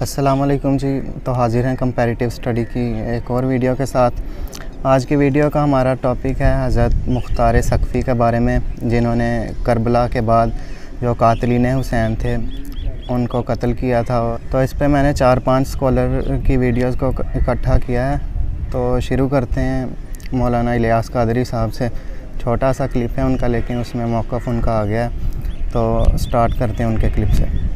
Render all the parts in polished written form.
अस्सलामुअलैकुम जी। तो हाज़िर हैं कंपैरेटिव स्टडी की एक और वीडियो के साथ। आज की वीडियो का हमारा टॉपिक है हज़रत मुख्तार सकफ़ी के बारे में, जिन्होंने करबला के बाद जो कातिलीन हुसैन थे उनको कत्ल किया था। तो इस पे मैंने 4-5 स्कॉलर की वीडियोस को इकट्ठा किया है। तो शुरू करते हैं मौलाना इलियास कादरी साहब से। छोटा सा क्लिप है उनका, लेकिन उसमें मौक़िफ़ उनका आ गया है। तो स्टार्ट करते हैं उनके क्लिप से।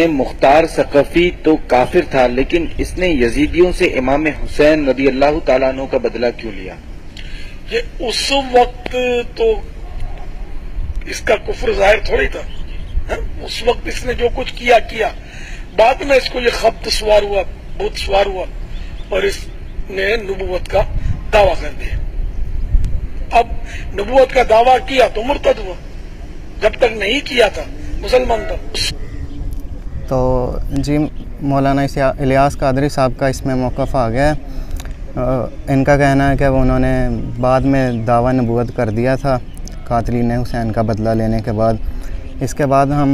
मुख्तार सकफ़ी तो काफिर था, लेकिन इसने यजीदियों से इमाम हुसैन रज़ी अल्लाह तआला अन्हु का बदला क्यों लिया? ये उस वक्त तो इसका कुफ्र जाहिर थोड़ी था। उस वक्त इसने जो कुछ किया, बाद में इसको ये खब्त सवार हुआ, भूत सवार हुआ और इसने नबूवत का दावा कर दिया। अब नबूवत का दावा किया तो मुर्तद हुआ, जब तक नहीं किया था मुसलमान था। तो जी मौलाना इलियास कादरी साहब का इसमें मौक़िफ़ आ गया है। इनका कहना है कि उन्होंने बाद में दावा नबूवत कर दिया था कातिलीन हुसैन का बदला लेने के बाद। इसके बाद हम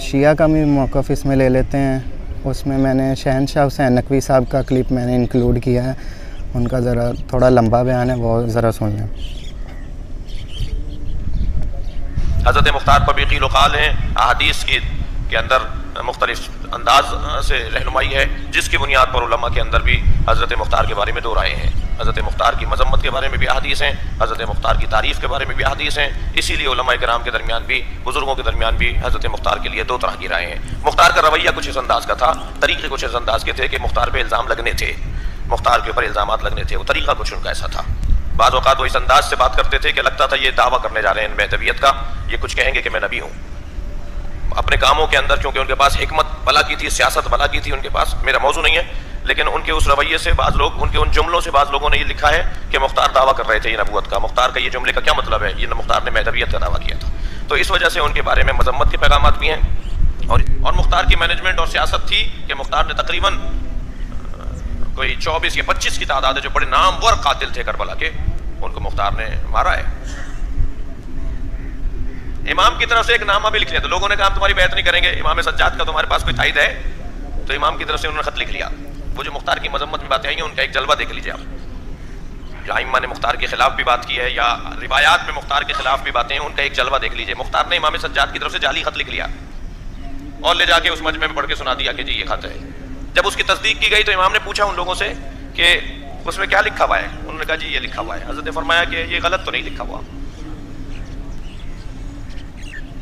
शिया का भी मौक़िफ़ इसमें ले लेते हैं। उसमें मैंने शहनशाह हुसैन नकवी साहब का क्लिप मैंने इंक्लूड किया है। उनका ज़रा थोड़ा लंबा बयान है, वो ज़रा सुन लें। हज़रत मुख्तार पर भी क़ील व क़ाल हैं, अहादीस के अंदर मुख्तलिफ अंदाज से रहनुमाई है, जिसकी बुनियाद पर उलमा के अंदर भी हज़रत मुख्तार के बारे में दो राय हैं। हज़रत मुख्तार की मजम्मत के बारे में भी अहादीस हैं, हज़रत मुख्तार की तारीफ़ के बारे में भी अहादीस हैं। इसीलिए उलमा किराम के दरमियान भी, बुजुर्गों के दरमियान भी हज़रत मुख्तार के लिए दो तरह की राय हैं। मुख्तार का रवैया कुछ इस अंदाज का था, तरीक़े कुछ इस अंदाज के थे कि मुख्तार पर इल्ज़ाम लगने थे, मुख्तार के ऊपर इल्ज़ामात लगने थे, वो तरीक़ा कुछ उनका ऐसा था। बाज़ औक़ात वो इस अंदाज से बात करते थे कि लगता था ये दावा करने जा रहे हैं महदवियत का, ये कुछ कहेंगे कि मैं नबी हूँ। अपने कामों के अंदर क्योंकि उनके पास हिकमत भला की थी, सियासत भला की थी उनके पास, मेरा मौजू नहीं है, लेकिन उनके उस रवैये से बाज़ लोग, उनके उन जुमलों से बाज़ लोगों ने ये लिखा है कि मुख्तार दावा कर रहे थे ये नबूवत का। मुख्तार का ये जुमले का क्या मतलब है? ये मुख्तार ने महदवियत का दावा किया था। तो इस वजह से उनके बारे में मजम्मत के पैगामात भी हैं। और मुख्तार की मैनेजमेंट और सियासत थी कि मुख्तार ने तकरीबन कोई 24 या 25 की तादाद है जो बड़े नामवर कातिल थे करबला के, उनको मुख्तार ने मारा है। इमाम की तरफ से एक नामा भी लिख लिया, तो लोगों ने कहा तुम्हारी बैत नहीं करेंगे, इमाम सज्जाद का तुम्हारे पास कोई ताइद है? तो इमाम की तरफ से उन्होंने खत लिख लिया। वो जो मुख्तार की मजम्मत में बातें आई हैं उनका एक जलवा देख लीजिए आप। जो आइम्मा ने मुख्तार के खिलाफ भी बात की है या रिवायात में मुख्तार के खिलाफ भी बातें हैं, उनका एक जलवा देख लीजिए। मुख्तार ने इमाम सज्जाद की तरफ से जाली खत लिख लिया और ले जाके उस मजमे में पढ़ के सुना दिया कि जी ये खत है। जब उसकी तस्दीक की गई तो इमाम ने पूछा उन लोगों से कि उसमें क्या लिखा हुआ है? उन्होंने कहा जी ये लिखा हुआ है। हज़रत ने फरमाया कि ये गलत तो नहीं लिखा हुआ।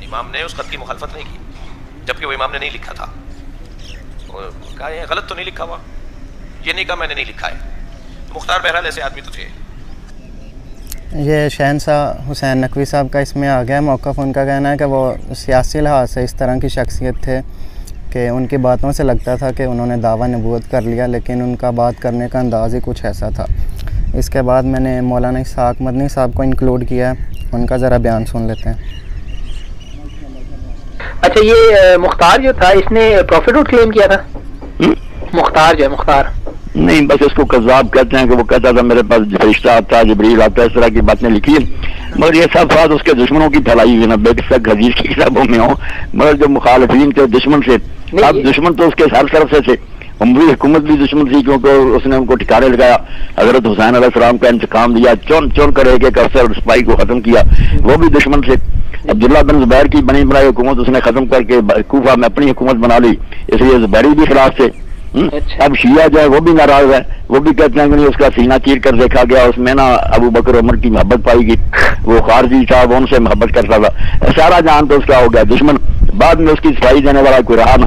इमाम ने उस खत की मुखालफत नहीं की, जबकि वो इमाम ने नहीं लिखा था। कहा ये गलत तो नहीं लिखा हुआ, ये नहीं कहा मैंने नहीं लिखा है। तो मुख्तार बहरहाल ऐसे आदमी तो थे। ये शहनशाह हुसैन नकवी साहब का इसमें आ गया मौक़िफ़। उनका कहना है कि वो सियासी लिहाज से इस तरह की शख्सियत थे कि उनकी बातों से लगता था कि उन्होंने दावा नबूवत कर लिया, लेकिन उनका बात करने का अंदाज़ ही कुछ ऐसा था। इसके बाद मैंने मौलाना इसहाक़ मदनी साहब को इंक्लूड किया है, उनका ज़रा बयान सुन लेते हैं। अच्छा, ये मुख्तार जो था इसने प्रॉफिटहुड क्लेम किया था? मुख्तार जो है, मुख्तार नहीं, बस इसको कज़्ज़ाब कहते हैं कि वो कहता था मेरे पास फरिश्ता आता, जिब्रील आता, इस तरह की बातें लिखी है। मगर ये सब बात उसके दुश्मनों की फैलाई हुई ना, बेशक हदीस की किताबों में हो, मगर जो मुखालिफिन थे दुश्मन से, अब दुश्मन तो उसके हर तरफ से थे। उमवी हुकूमत भी दुश्मन थी क्योंकि उसने उनको ठिकाने लगाया, हजरत हुसैन अलैहिस्सलाम का इंतकाम लिया, चुन चुन कर एक अफसर सिपाही को खत्म किया, वो भी दुश्मन थे। अब्दुल्ला बिन जुबैर की बनी बनाई हुकूमत उसने खत्म करके कूफा में अपनी हुकूमत बना ली, इसलिए जुबैरी भी खिलाफ थे। अब शिया जो है वो भी नाराज है, वो भी कहते हैं कि नहीं उसका सीना चीर कर देखा गया, उसमें ना अबू बकर उमर की मोहब्बत पाई गई, वो खारजी था, वो उनसे मोहब्बत करता था। सारा जान तो उसका हो गया दुश्मन, बाद में उसकी सफाई देने वाला कोई रहा ना।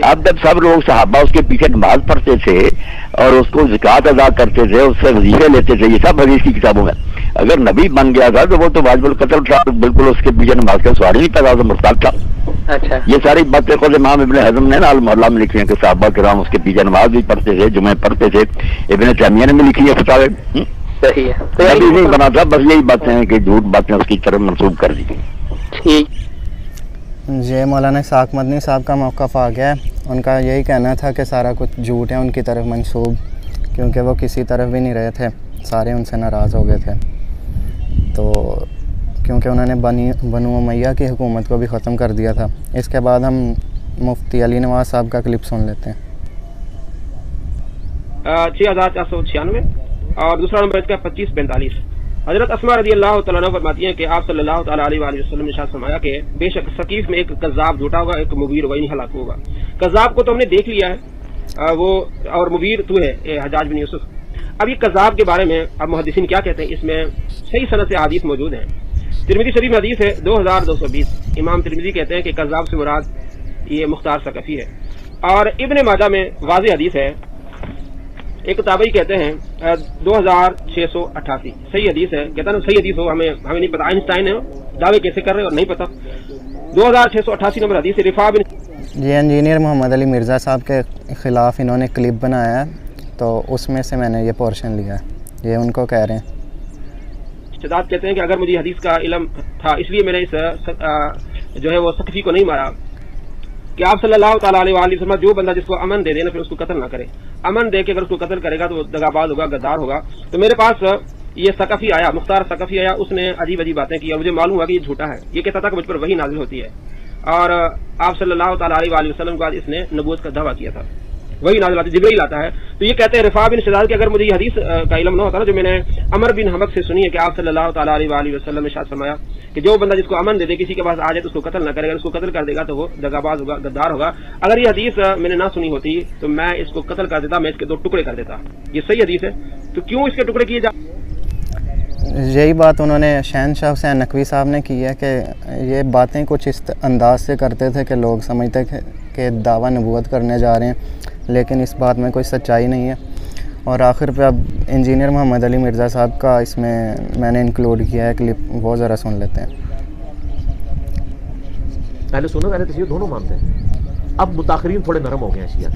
अब जब सब लोग सहाबा उसके पीछे नमाज पढ़ते थे और उसको ज़कात अदा करते थे, उससे वजीफे लेते थे, ये सब हदीस की किताबों में। अगर नबी बन गया था तो वो तो वाजिबुल कत्ल था, बिल्कुल उसके पीछे नमाज का सवाल ही नहीं पैदा, तो मुर्ताद था। अच्छा, ये सारी बातें खुद इमाम इब्न हज़म ने ना अल मुहल्ला में लिखी है कि सहाबा किराम उसके पीछे नमाज भी पढ़ते थे, जुमे पढ़ते थे। इब्न तैमिया ने भी लिखी है फतावे। सही है, नबी नहीं बना था, बस यही बातें हैं कि झूठ बातें उसकी तरफ मंसूब कर दी गई। ठीक। ये मौलाना इसहाक़ मदनी साहब का मौक़िफ़ आ गया। उनका यही कहना था कि सारा कुछ झूठ है उनकी तरफ मंसूब, क्योंकि वो किसी तरफ भी नहीं रहे थे, सारे उनसे नाराज़ हो गए थे। तो क्योंकि उन्होंने बनु उमैया की हुकूमत को भी ख़त्म कर दिया था। इसके बाद हम मुफ्ती अली नवाज साहब का क्लिप सुन लेते हैं। 6496 और दूसरा नंबर इसका 2545। हजरत अस्मा रज़ी अल्लाह तआला अन्हा फरमाती हैं कि आप सल्लल्लाहु तआला अलैहि वसल्लम ने इरशाद फरमाया कि बेशक सकीफ में एक कज़्ज़ाब झूठा होगा, एक मुबीर वही हलाक होगा। कज़्ज़ाब को तो हमने देख लिया है वो, और मुबीर तू है हज्जाज बिन यूसुफ। अब ये कज़्ज़ाब के बारे में अब मुहद्दिसीन क्या कहते हैं, इसमें सही सनद से हदीस मौजूद है। तिरमिज़ी शरीफ में हदीस है 2220। इमाम तिरमिज़ी कहते हैं कि कज़्ज़ाब से मुराद ये मुख्तार सकफ़ी है। और इब्न माजा में वाज़ेह हदीस है, एक ताबई कहते हैं 2688 सही हदीस है। कहता ना सही हदीस हो, हमें नहीं पता, आइंस्टाइन है दावे कैसे कर रहे और नहीं पता। 2688 नंबर हदीस रिफा बिन, ये इंजीनियर मोहम्मद अली मिर्ज़ा साहब के ख़िलाफ़ इन्होंने क्लिप बनाया है, तो उसमें से मैंने ये पोर्शन लिया है। ये उनको कह रहे हैं। इस्तिदाद कहते हैं कि अगर मुझे हदीस का इल्म था इसलिए मैंने इस जो है वो सकफी को नहीं मारा कि आप सल्लल्लाहु तआला अलैहि वसल्लम जो बंदा जिसको अमन दे देना फिर उसको कत्ल ना करे। अमन दे के अगर उसको कत्ल करेगा तो वो दगाबाज होगा, गद्दार होगा। तो मेरे पास ये सकफी आया, मुख्तार सकफी आया, उसने अजीब अजीब बातें की और मुझे मालूम हुआ कि ये झूठा है। ये कहता था कि मुझ पर वही नाजिल होती है और आप सल्लल्लाहु तआला अलैहि वसल्लम के बाद इसने नबूवत का दावा किया था, वही नाजिल आती, जिब्रील आता है। तो ये कहते हैं रिफा बिन शिदाद कि अगर मुझे ये हदीस का इल्म न होता ना, जो मैंने अमर बिन हमद से सुनी है कि आप सल्लल्लाहु तआला अलैहि वसल्लम ने इरशाद फरमाया कि जो बंदा जिसको अमन दे दे, किसी के पास आ जाए तो उसको कत्ल न करेगा, उसको कत्ल कर देगा तो वो दगाबाज होगा, गद्दार होगा। अगर ये हदीस मैंने ना सुनी होती तो मैं इसको कत्ल कर देता, मैं इसके 2 टुकड़े कर देता। ये सही हदीस है, तो क्यों इसके टुकड़े किए जा? यही बात उन्होंने शहनशाह हुसैन नकवी साहब ने की है कि ये बातें कुछ इस अंदाज से करते थे कि लोग समझते थे कि दावा नबूवत करने जा रहे हैं, लेकिन इस बात में कोई सच्चाई नहीं है। और आखिर पे अब इंजीनियर मोहम्मद अली मिर्ज़ा साहब का इसमें मैंने इंक्लूड किया है क्लिप, वो ज़रा सुन लेते हैं। पहले सुनो, पहले तशय्युअ दोनों मानते हैं, अब मुताखिरीन थोड़े नरम हो गए हैं शिया।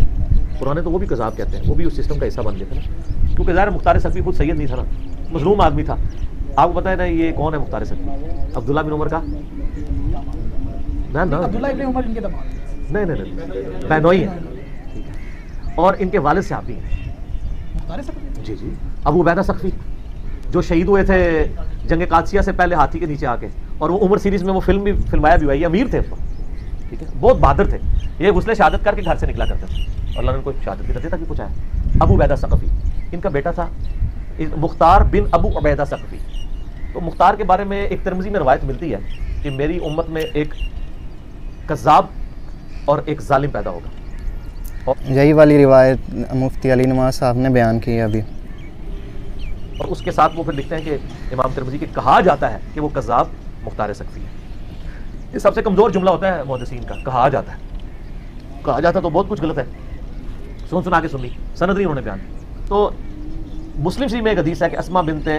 पुराने तो वो भी कज़ाब कहते हैं, वो भी उस सिस्टम का हिस्सा बन गए थे ना, क्योंकि ज़ाहिर मुख्तार सकफ़ी खुद सैयद नहीं था ना, मज़लूम आदमी था। आपको पता है ना ये कौन है मुख्तार सकफ़ी? अब्दुल्ला बिन उमर का ना, अब्दुल्ला बिन उमर इनके दमाद नहीं बहनोई है, ठीक है। और इनके वालिद साहब भी हैं जी, अबू उबैदा सकफ़ी जो शहीद हुए थे जंग कादसिया से पहले हाथी के नीचे आके, और वो उमर सीरीज़ में वो फिल्म भी फिल्माया भी हुआ है। अमीर थे उस वक्त, ठीक है, बहुत बहादुर थे। ये गुस्ले शहादत करके घर से निकला करते थे, अल्लाह ने उनको शहादत की दर्जे तक पहुँचाया। अबू उबैदा सकफ़ी इनका बेटा था, मुख्तार बिन अबू उबैदा सकफ़ी। तो मुख्तार के बारे में एक तिरमिज़ी में रवायत मिलती है कि मेरी उम्मत में एक कज़्ज़ाब और एक जालिम पैदा होगा। यही वाली रिवायत मुफ्ती अली नवाज साहब ने बयान की है अभी। और उसके साथ वो फिर लिखते हैं कि इमाम तिरमिज़ी के कहा जाता है कि वो कज़्ज़ाब मुख्तार सकफ़ी है। ये सबसे कमज़ोर जुमला होता है मुहद्दिसीन का, कहा जाता है। कहा जाता तो बहुत कुछ गलत है, सुना के सुनी, सनद नहीं उन्होंने बयान। तो मुस्लिम शरीफ में एक हदीस है कि अस्मा बिनते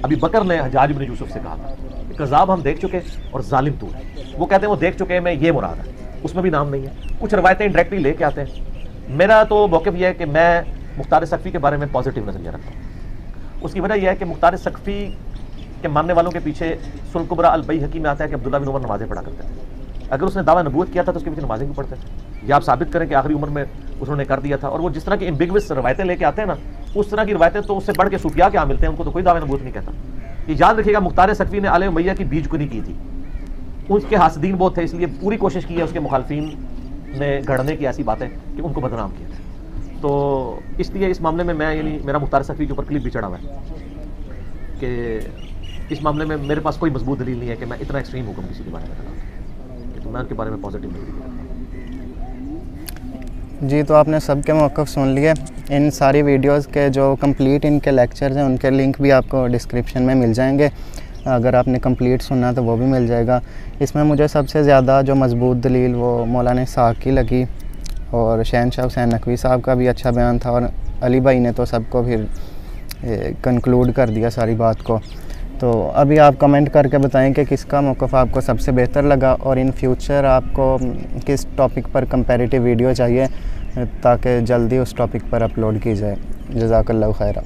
अबी बकर ने हज्जाज बिन यूसुफ से कहा था कि कज़्ज़ाब हम देख चुके और जालिम तू है। वो कहते हैं वो देख चुके हैं, मैं ये मुराद है, उसमें भी नाम नहीं है। कुछ रवायतें डायरेक्टली लेके आते हैं। मेरा तो मौक़िफ़ यह है कि मैं मुख्तार सकफ़ी के बारे में पॉजिटिव नज़रिया रखता हूँ। उसकी वजह यह है कि मुख्तार सकफ़ी के मानने वालों के पीछे सुन कुबरा अल बैहक़ी में आता है कि अब्दुल्ला बिन उमर नमाज़ें पढ़ा करते थे। अगर उसने दावा नबूवत किया था तो उसके पीछे नमाज़ें भी पढ़ते थे। या आप साबित करें कि आखिरी उम्र में उन्होंने कर दिया था। और वो जिस तरह की एम्बिग्वियस रवायतें लेके आते हैं ना, उस तरह की रवायतें तो उससे बढ़ के सूफिया के यहाँ मिलते हैं, उनको तो कोई दावा नबूवत नहीं कहता। ये याद रखिएगा, मुख्तार सकफ़ी ने आले उमैया की बीजकुनी की थी। उसके हासदीन बहुत थे, इसलिए पूरी कोशिश की है उसके मुखालफीन ने गढ़ने की ऐसी बातें कि उनको बदनाम किया था। तो इसलिए इस मामले में मैं, यानी मेरा मुख्तार सकफ़ी के ऊपर क्लिप भी चढ़ा हुआ है कि इस मामले में मेरे पास कोई मजबूत दलील नहीं है कि मैं इतना एक्सट्रीम हुक्म किसी के बारे में करा, तो मैं उनके बारे में पॉजिटिव नहीं रखता। जी, तो आपने सबके मौक़िफ़ सुन लिए। इन सारी वीडियोस के जो कंप्लीट इनके लेक्चर्स हैं उनके लिंक भी आपको डिस्क्रिप्शन में मिल जाएंगे। अगर आपने कंप्लीट सुनना तो वो भी मिल जाएगा। इसमें मुझे सबसे ज़्यादा जो मजबूत दलील वो मौलाना इसहाक़ की लगी, और शहनशाह हुसैन नकवी साहब का भी अच्छा बयान था, और अली भाई ने तो सबको फिर कंक्लूड कर दिया सारी बात को। तो अभी आप कमेंट करके बताएं कि किसका मौक़िफ़ आपको सबसे बेहतर लगा, और इन फ्यूचर आपको किस टॉपिक पर कंपैरेटिव वीडियो चाहिए ताकि जल्दी उस टॉपिक पर अपलोड की जाए। जज़ाकल्लाहु खैरा।